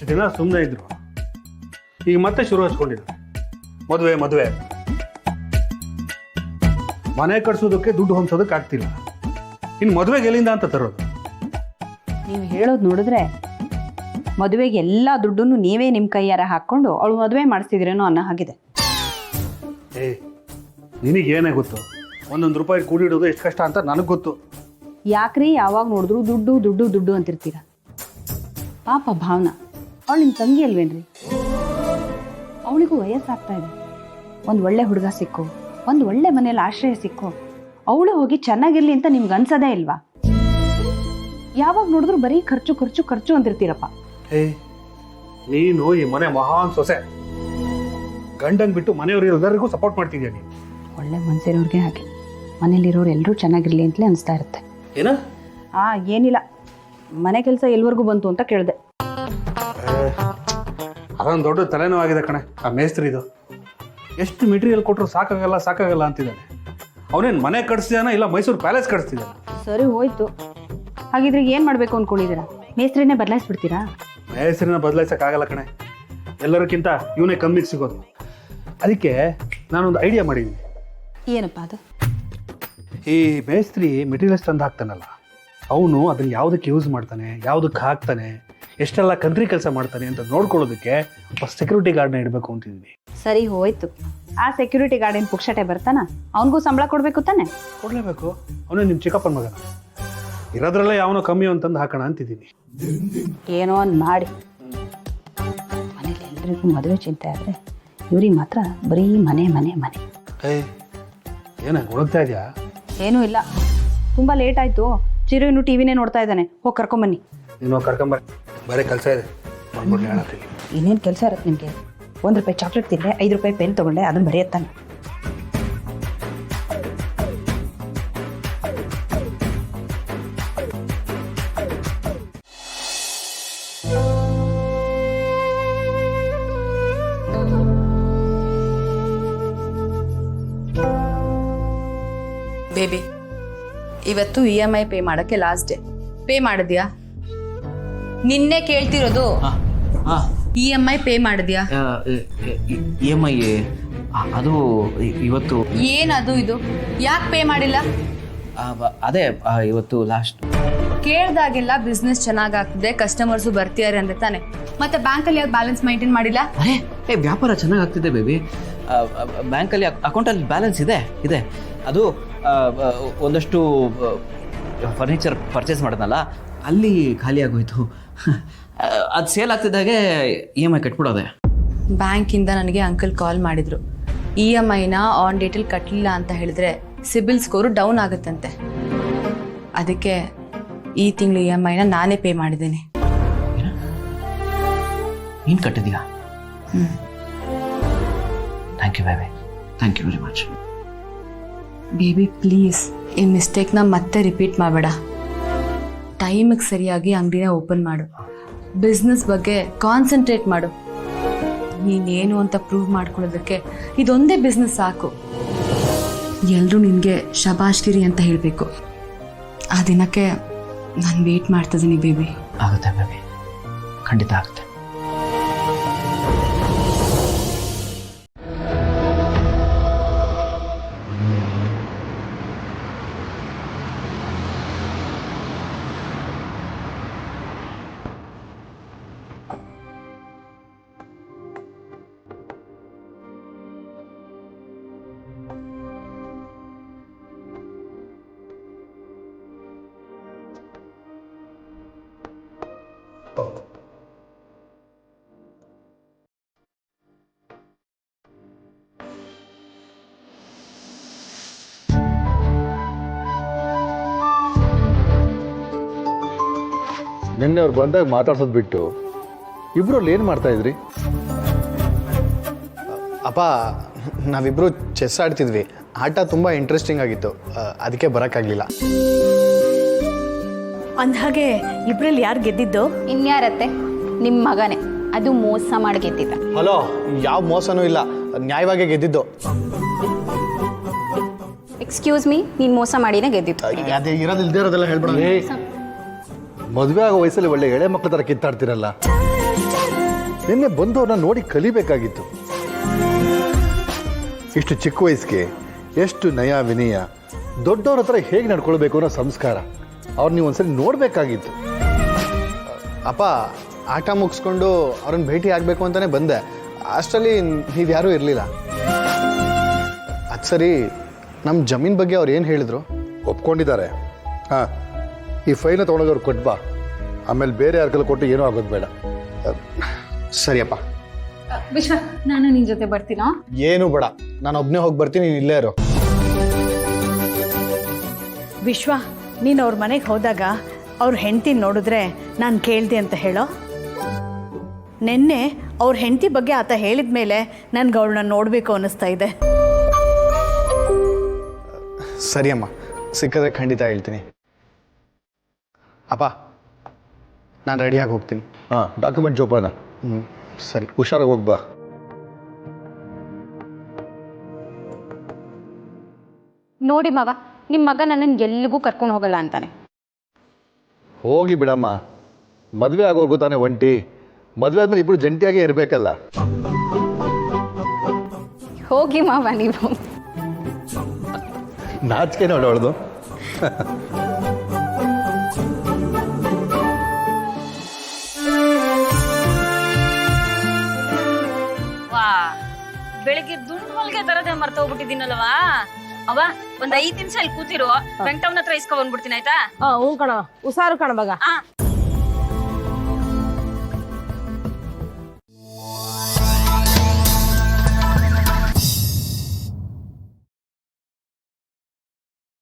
ದಿನ ಸುಮ್ಮನೆ ಇದ್ರು, ಈಗ ಮತ್ತೆ ಶುರು ಹಚ್ಕೊಂಡಿದ್ರು. ಮದುವೆ ಮದುವೆ ಮನೆ ಕಟ್ಸೋದಕ್ಕೆ ದುಡ್ಡು ಹೊಂದೋದಕ್ಕೆ ಆಗ್ತಿಲ್ಲ, ಇನ್ನು ಮದುವೆಗೆ ಎಲ್ಲಿಂದ ಅಂತ ತರೋದು? ನೀವು ಹೇಳೋದು ನೋಡಿದ್ರೆ ಮದುವೆಗೆ ಎಲ್ಲ ದುಡ್ಡನ್ನು ನೀವೇ ನಿಮ್ಮ ಕೈಯಾರ ಹಾಕ್ಕೊಂಡು ಅವಳು ಮದುವೆ ಮಾಡಿಸ್ತಿದ್ರೇನೋ ಅನ್ನೋ ಹಾಗಿದೆ. ನಿನಗೇನೇ ಗೊತ್ತು, ಒಂದೊಂದು ರೂಪಾಯಿ ಕೂಡಿಡೋದು ಎಷ್ಟು ಕಷ್ಟ ಅಂತ ನನಗೆ ಗೊತ್ತು. ಯಾಕ್ರಿ ಯಾವಾಗ ನೋಡಿದ್ರು ದುಡ್ಡು ದುಡ್ಡು ದುಡ್ಡು ಅಂತಿರ್ತೀರ? ಪಾಪ ಭಾವನಾ, ಅವಳು ನಿಮ್ಮ ತಂಗಿ ಅಲ್ವೇನ್ರಿ? ಅವಳಿಗೂ ವಯಸ್ಸಾಗ್ತಾ ಇದೆ. ಒಂದು ಒಳ್ಳೆ ಹುಡುಗ ಸಿಕ್ಕು, ಒಂದು ಒಳ್ಳೆ ಮನೇಲಿ ಆಶ್ರಯ ಸಿಕ್ಕು, ಅವಳು ಹೋಗಿ ಚೆನ್ನಾಗಿರ್ಲಿ ಅಂತ ನಿಮ್ಗೆ ಅನ್ಸೋದೇ ಇಲ್ವಾ? ಯಾವಾಗ ನೋಡಿದ್ರು ಬರೀ ಖರ್ಚು ಖರ್ಚು ಖರ್ಚು ಅಂತಿರ್ತೀರಪ್ಪ. ನೀನು ಈ ಮನೆ ಮಹಾನ್ ಸೊಸೆ, ಗಂಡನ್ ಬಿಟ್ಟು ಮನೆಯವ್ರಿಗೆಲ್ಲರಿಗೂ ಸಪೋರ್ಟ್ ಮಾಡ್ತಿದ್ಯಾ ನೀನು. ಒಳ್ಳೆ ಮನ್ಸಿರೋರ್ಗೆ ಹಾಗೆ, ಮನೇಲಿರೋರು ಎಲ್ಲರೂ ಚೆನ್ನಾಗಿರ್ಲಿ ಅಂತಲೇ ಅನಿಸ್ತಾ ಇರುತ್ತೆ. ಏನ? ಏನಿಲ್ಲ, ಮನೆ ಕೆಲಸ ಎಲ್ವರೆಗೂ ಬಂತು ಅಂತ ಕೇಳಿದೆ. ಅದೊಂದು ದೊಡ್ಡ ತಲೆನೋವಾಗಿದೆ ಕಣೆ ಆ ಮೇಸ್ತ್ರಿದು. ಎಷ್ಟು ಮೆಟೀರಿಯಲ್ ಕೊಟ್ಟರು ಸಾಕಾಗಲ್ಲ ಅಂತಿದ್ದಾನೆ. ಅವನೇನು ಮನೆ ಕಟ್ಸ್ತಿದಾನ ಇಲ್ಲ ಮೈಸೂರು ಪ್ಯಾಲೇಸ್ ಕಟ್ಸ್ತಿದ್ದಾನ? ಸರಿ ಹೋಯ್ತು, ಹಾಗಿದ್ರೆ ಏನು ಮಾಡಬೇಕು ಅಂದ್ಕೊಂಡಿದ್ದೀರಾ? ಮೇಸ್ತ್ರಿನೇ ಬದಲಾಯಿಸ್ಬಿಡ್ತೀರಾ? ಮೇಸ್ತ್ರಿನ ಬದಲಾಯಿಸೋಕ್ಕಾಗಲ್ಲ ಕಣೆ, ಎಲ್ಲರಿಗಿಂತ ಇವನೇ ಕಮ್ಮಿಗೆ ಸಿಗೋದು. ಅದಕ್ಕೆ ನಾನೊಂದು ಐಡಿಯಾ ಮಾಡಿದ್ದೀನಿ. ಏನಪ್ಪ ಅದು? ಈ ಮೇಸ್ತ್ರಿ ಮೆಟೀರಿಯಲ್ಸ್ ತಂದು ಹಾಕ್ತಾನಲ್ಲ, ಅವನು ಅದನ್ನು ಯಾವುದಕ್ಕೆ ಯೂಸ್ ಮಾಡ್ತಾನೆ, ಯಾವುದಕ್ಕೆ ಹಾಕ್ತಾನೆ, ಎಷ್ಟೆಲ್ಲ ಕಂತ್ರಿ ಕೆಲಸ ಮಾಡ್ತಾನೆ ಅಂತ ನೋಡ್ಕೊಳ್ಳೋದಕ್ಕೆ ಒಬ್ಬ ಸೆಕ್ಯೂರಿಟಿ ಗಾರ್ಡ್ನ ಇಡಬೇಕು ಅಂತಿದ್ದೀನಿ. ಸರಿ ಹೋಯ್ತು, ಆ ಸೆಕ್ಯೂರಿಟಿ ಗಾರ್ಡಿನ ಪುಕ್ಷಟೆ ಬರ್ತಾನ? ಅವನಿಗೂ ಸಂಬಳ ಕೊಡಬೇಕು ತಾನೆ? ಕೊಡಲೇಬೇಕು, ಅವನೇ ನಿಮ್ಮ ಚಿಕ್ಕಪ್ಪನ ಮಗನ. ಇರೋದ್ರಲ್ಲೇ ಯಾವನೋ ಕಮ್ಮಿ ಅಂತಂದು ಹಾಕೋಣ ಅಂತಿದ್ದೀನಿ. ಏನೋ ಒಂದು ಮಾಡಿ. ಮನೇಲಿ ಎಲ್ರಿಗೂ ಮದುವೆ ಚಿಂತೆ ಆದರೆ ಇವ್ರಿಗೆ ಮಾತ್ರ ಬರೀ ಮನೆ ಮನೆ ಮನೆ. ಏನ ಗುಣಗ್ತಾ ಇದೆಯಾ? ಏನೂ ಇಲ್ಲ, ತುಂಬ ಲೇಟ್ ಆಯಿತು. ಚಿರು ಇನ್ನು ಟಿವಿನೇ ನೋಡ್ತಾ ಇದ್ದಾನೆ, ಹೋಗಿ ಕರ್ಕೊಂಬನ್ನಿ. ನೀನು ಕರ್ಕೊಂಬರ್ರಿ, ಬೇರೆ ಕೆಲಸ ಇದೆ. ಇನ್ನೇನು ಕೆಲಸ ಇರುತ್ತೆ ನಿಮಗೆ? 1 ರೂಪಾಯಿ ಚಾಕ್ಲೇಟ್ ತಿಂದರೆ 5 ರೂಪಾಯಿ ಪೆನ್ ತೊಗೊಂಡೆ, ಅದನ್ನು ಬರೆಯುತ್ತಾನೆ. ಬೇಬಿ, ಇವತ್ತು EMI ಪೇ ಮಾಡೋಕ್ಕೆ ಲಾಸ್ಟ್ ಡೇ. ಪೇ ಮಾಡಿದ್ಯಾ? ನಿನ್ನೆ ಕೇಳ್ತಿರೋದು. EMI ಪೇ ಮಾಡಿದ್ಯಾ? EMI ಅದು ಇವತ್ತು. ಏನದು ಇದು? ಯಾಕೆ ಪೇ ಮಾಡಿಲ್ಲ? ಅದೇ ಇವತ್ತು ಲಾಸ್ಟ್. ಕೇಳ್ದಾಗೆಲ್ಲ ಬಿಸ್ನೆಸ್ ಚೆನ್ನಾಗಾಗ್ತಿದೆ, ಕಸ್ಟಮರ್ಸು ಬರ್ತಿದ್ದಾರೆ ಅಂದ್ರೆ ತಾನೆ. ಮತ್ತೆ ಬ್ಯಾಂಕಲ್ಲಿ ಯಾಕೆ ಬ್ಯಾಲೆನ್ಸ್ ಮೈಂಟೈನ್ ಮಾಡಿಲ್ಲ? ವ್ಯಾಪಾರ ಚೆನ್ನಾಗಿ ಆಗ್ತಿದೆ ಬೇಬಿ. ಬ್ಯಾಂಕಲ್ಲಿ ಅಕೌಂಟಲ್ಲಿ ಬ್ಯಾಲೆನ್ಸ್ ಇದೆ. ಅದು ಒಂದಷ್ಟು ಫರ್ನಿಚರ್ ಪರ್ಚೇಸ್ ಮಾಡೋದಲ್ಲ, ಅಲ್ಲಿ ಖಾಲಿ ಆಗೋಯ್ತು. ಅದು ಸೇಲ್ ಆಗ್ತಿದ್ದಾಗೆ EMI ಕಟ್ಬಿಡೋದೆ. ಬ್ಯಾಂಕಿಂದ ನನಗೆ ಅಂಕಲ್ ಕಾಲ್ ಮಾಡಿದ್ರು. EMIನ ಆನ್ ಡೇಟಲ್ಲಿ ಕಟ್ಟಲಿಲ್ಲ ಅಂತ ಹೇಳಿದ್ರೆ ಸಿಬಿಲ್ ಸ್ಕೋರು ಡೌನ್ ಆಗುತ್ತಂತೆ. ಅದಕ್ಕೆ ಈ ತಿಂಗಳು EMIನ ನಾನೇ ಪೇ ಮಾಡಿದ್ದೀನಿ. ನೀನು ಕಟ್ಟಿದ್ಯಾ? Thank you baby, thank you very much. Baby please, ಈ ಮಿಸ್ಟೇಕ್ನ ಮತ್ತೆ ರಿಪೀಟ್ ಮಾಡಬೇಡ. ಟೈಮಿಗೆ ಸರಿಯಾಗಿ ಅಂಗಡಿನ ಓಪನ್ ಮಾಡು. ಬಿಸ್ನೆಸ್ ಬಗ್ಗೆ ಕಾನ್ಸಂಟ್ರೇಟ್ ಮಾಡು. ನೀನೇನು ಅಂತ ಪ್ರೂವ್ ಮಾಡ್ಕೊಳ್ಳೋದಕ್ಕೆ ಇದೊಂದೇ ಬಿಸ್ನೆಸ್ ಸಾಕು. ಎಲ್ಲರೂ ನಿನಗೆ ಶಬಾಷ್ಗಿರಿ ಅಂತ ಹೇಳಬೇಕು. ಆ ದಿನಕ್ಕೆ ನಾನು ವೇಟ್ ಮಾಡ್ತಿದ್ದೀನಿ ಬೇಬಿ. ಆಗುತ್ತೆ ಬೇಬಿ, ಖಂಡಿತ ಆಗುತ್ತೆ. ನಿನ್ನೆ ಅವ್ರು ಬಂದಾಗ ಮಾತಾಡ್ಸೋದು ಬಿಟ್ಟು ಇಬ್ಬರಲ್ಲಿ ಏನು ಮಾಡ್ತಾಯಿದ್ರಿ? ಅಪ್ಪ, ನಾವಿಬ್ಬರು ಚೆಸ್ ಆಡ್ತಿದ್ವಿ. ಆಟ ತುಂಬ ಇಂಟ್ರೆಸ್ಟಿಂಗ್ ಆಗಿತ್ತು, ಅದಕ್ಕೆ ಬರೋಕ್ಕಾಗಲಿಲ್ಲ. ಅಂದಹಾಗೆ ಇಬ್ಬರಲ್ಲಿ ಯಾರು ಗೆದ್ದಿದ್ದು? ಇನ್ಯಾರತ್ತೆ, ನಿಮ್ಮ ಮಗನೇ. ಅದು ಮೋಸ ಮಾಡಿ ಗೆದ್ದಿದ್ದ. ಹಲೋ, ಯಾವ ಮೋಸನೂ ಇಲ್ಲ, ನ್ಯಾಯವಾಗೇ ಗೆದ್ದಿದ್ದು. ಎಕ್ಸ್ಕ್ಯೂಸ್ ಮೀ, ನೀನು ಮೋಸ ಮಾಡಿನೇ ಗೆದ್ದಿದ್ದು. ಅದೇ ಇರೋದು ಇಲ್ದೇ ಇರೋದೆಲ್ಲ ಹೇಳ್ಬೇಡ. ಮದುವೆ ಆಗೋ ವಯಸ್ಸಲ್ಲಿ ಒಳ್ಳೆ ಎಳೆ ಮಕ್ಕಳ ಥರ ಕಿತ್ತಾಡ್ತಿರಲ್ಲ. ನಿನ್ನೆ ಬಂದವ್ರನ್ನ ನೋಡಿ ಕಲಿಬೇಕಾಗಿತ್ತು. ಇಷ್ಟು ಚಿಕ್ಕ ವಯಸ್ಸಿಗೆ ಎಷ್ಟು ನಯ ವಿನಯ, ದೊಡ್ಡವ್ರ ಹತ್ರ ಹೇಗೆ ನಡ್ಕೊಳ್ಬೇಕು ಅನ್ನೋ ಸಂಸ್ಕಾರ ಅವ್ರು ನೀವು ಒಂದ್ಸರಿ ನೋಡಬೇಕಾಗಿತ್ತು. ಅಪ್ಪ ಆಟ ಮುಗಿಸ್ಕೊಂಡು ಅವ್ರನ್ನ ಭೇಟಿ ಆಗಬೇಕು ಅಂತಲೇ ಬಂದೆ. ಅಷ್ಟರಲ್ಲಿ ನೀವು ಯಾರೂ ಇರಲಿಲ್ಲ. ಅದು ಸರಿ, ನಮ್ಮ ಜಮೀನ್ ಬಗ್ಗೆ ಅವ್ರು ಏನು ಹೇಳಿದ್ರು? ಒಪ್ಕೊಂಡಿದ್ದಾರೆ. ಹಾಂ, ಈ ಫೈನ ತೊಗೊಂಡೋಗಿ ಕೊಟ್ಟು ಬಾ. ಆಮೇಲೆ ಬೇರೆ ಯಾರ ಕೈಲಿ ಕೊಟ್ಟು ಏನೂ ಆಗೋದು ಬೇಡ. ಸರಿಯಪ್ಪ. ವಿಶ್ವ, ನಾನು ನಿನ್ನ ಜೊತೆ ಬರ್ತೀನಾ? ಏನು ಬೇಡ, ನಾನು ಒಬ್ಬನೇ ಹೋಗಿ ಬರ್ತೀನಿ, ನೀನು ಇಲ್ಲೇ ಇರು. ವಿಶ್ವ, ನೀನು ಅವ್ರ ಮನೆಗೆ ಹೋದಾಗ ಅವ್ರ ಹೆಂಡತಿ ನೋಡಿದ್ರೆ ನಾನು ಕೇಳಿದೆ ಅಂತ ಹೇಳೋ. ನಿನ್ನೆ ಅವ್ರ ಹೆಂಡತಿ ಬಗ್ಗೆ ಆತ ಹೇಳಿದ ಮೇಲೆ ನನಗೆ ಅವಳನ್ನ ನೋಡಬೇಕು ಅನ್ನಿಸ್ತಾ ಇದೆ. ಸರಿ ಅಮ್ಮ, ಸಿಕ್ಕಿದ್ರೆ ಖಂಡಿತ ಹೇಳ್ತೀನಿ. ಅಪ್ಪ, ನಾನು ರೆಡಿಯಾಗಿ ಹೋಗ್ತೀನಿ. ಹಾಂ, ಡಾಕ್ಯುಮೆಂಟ್ ಜೋಪಾನ. ಸರಿ, ಹುಷಾರಾಗಿ ಹೋಗ್ಬಾ. ನೋಡಿ ಮಾವ, ನಿಮ್ಮ ಮಗ ನನ್ನನ್ನು ಎಲ್ಲಿಗೂ ಕರ್ಕೊಂಡು ಹೋಗಲ್ಲ ಅಂತಾನೆ. ಹೋಗಿ ಬಿಡಮ್ಮ, ಮದುವೆ ಆಗೋರ್ಗು ತಾನೇ ಒಂಟಿ. ಮದುವೆ ಆದ್ಮೇಲೆ ಇಬ್ಬರು ಜಂಟಿಯಾಗೇ ಇರಬೇಕಲ್ಲ. ಹೋಗಿ ಮಾವ ನೀವು. ನಾಚಿಕೆ ನೋಡಿ ಅವಳದು. ವಾ, ಬೆಳಿಗ್ಗೆ ದುಂಡು ಮಲ್ಗೆ ತರದೆ ಮರ್ತ ಹೋಗ್ಬಿಟ್ಟಿದ್ದೀನಲ್ವಾ. ಅವ ಒಂದ್ 5 ನಿಮಿಷ ಇಲ್ಲಿ ಕೂತಿರು, ವೆಂಕಟಮ್ಮನ ಹತ್ರ ಇಸ್ಕೊ ಬಂದ್ಬಿಡ್ತೀನಿ, ಆಯ್ತಾ? ಹ್ಞೂ ಕಣ, ಹುಷಾರು ಕಣ ಮಗ.